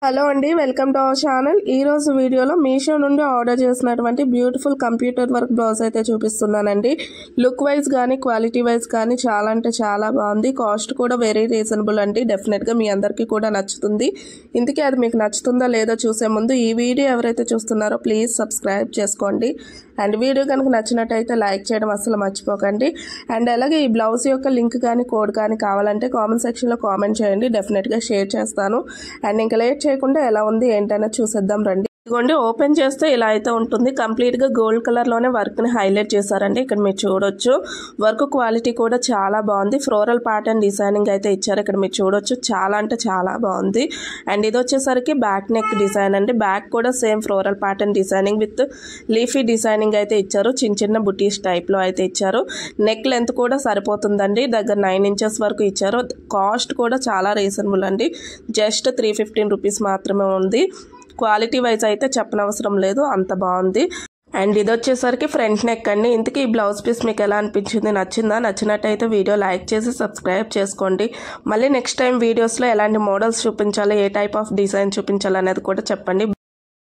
Hello అండి, welcome to our channel. ఈ రోజు వీడియోలో మీషో నుండి ఆర్డర్ చేసినటువంటి బ్యూటిఫుల్ కంప్యూటర్ వర్క్ బ్లౌజ్ అయితే చూపిస్తున్నానండి. లుక్ వైజ్ కానీ క్వాలిటీ వైజ్ కానీ చాలా అంటే చాలా బాగుంది. కాస్ట్ కూడా వెరీ రీజనబుల్ అండి. డెఫినెట్గా మీ అందరికీ కూడా నచ్చుతుంది. ఇందుకే అది మీకు నచ్చుతుందా లేదో చూసే ముందు ఈ వీడియో ఎవరైతే చూస్తున్నారో ప్లీజ్ సబ్స్క్రైబ్ చేసుకోండి. అండ్ వీడియో కనుక నచ్చినట్టయితే లైక్ చేయడం అసలు మర్చిపోకండి. అండ్ అలాగే ఈ బ్లౌజ్ యొక్క లింక్ కానీ కోడ్ కానీ కావాలంటే కామెంట్ సెక్షన్లో కామెంట్ చేయండి. డెఫినెట్గా షేర్ చేస్తాను. అండ్ ఇంకా లేట్ చేయకుండా ఎలా ఉంది ఏంటైనా చూసేద్దాం రండి. ఇదిగోండి, ఓపెన్ చేస్తే ఇలా అయితే ఉంటుంది. కంప్లీట్గా గోల్డ్ కలర్లోనే వర్క్ని హైలైట్ చేశారండి. ఇక్కడ మీరు చూడొచ్చు. వర్క్ క్వాలిటీ కూడా చాలా బాగుంది. ఫ్లోరల్ ప్యాటర్న్ డిజైనింగ్ అయితే ఇచ్చారు. ఇక్కడ మీరు చూడొచ్చు. చాలా అంటే చాలా బాగుంది. అండ్ ఇది వచ్చేసరికి బ్యాక్ నెక్ డిజైన్ అండి. బ్యాక్ కూడా same floral pattern designing with leafy designing అయితే ఇచ్చారు. చిన్న చిన్న బుటీస్ టైప్లో అయితే ఇచ్చారు. నెక్ లెంత్ కూడా సరిపోతుందండి. దగ్గర 9 ఇంచెస్ వరకు ఇచ్చారు. కాస్ట్ కూడా చాలా రీజనబుల్ అండి. జస్ట్ 315 రూపీస్ మాత్రమే ఉంది. క్వాలిటీ వైజ్ అయితే చెప్పనవసరం లేదు, అంత బాగుంది. అండ్ ఇది వచ్చేసరికి ఫ్రంట్ నెక్ అండి. ఇంతకీ ఈ బ్లౌజ్ పీస్ మీకు ఎలా అనిపించింది? నచ్చిందా? నచ్చినట్టయితే వీడియో లైక్ చేసి సబ్స్క్రైబ్ చేసుకోండి. మళ్ళీ నెక్స్ట్ టైం వీడియోస్లో ఎలాంటి మోడల్స్ చూపించాలి, ఏ టైప్ ఆఫ్ డిజైన్ చూపించాలి అనేది కూడా చెప్పండి.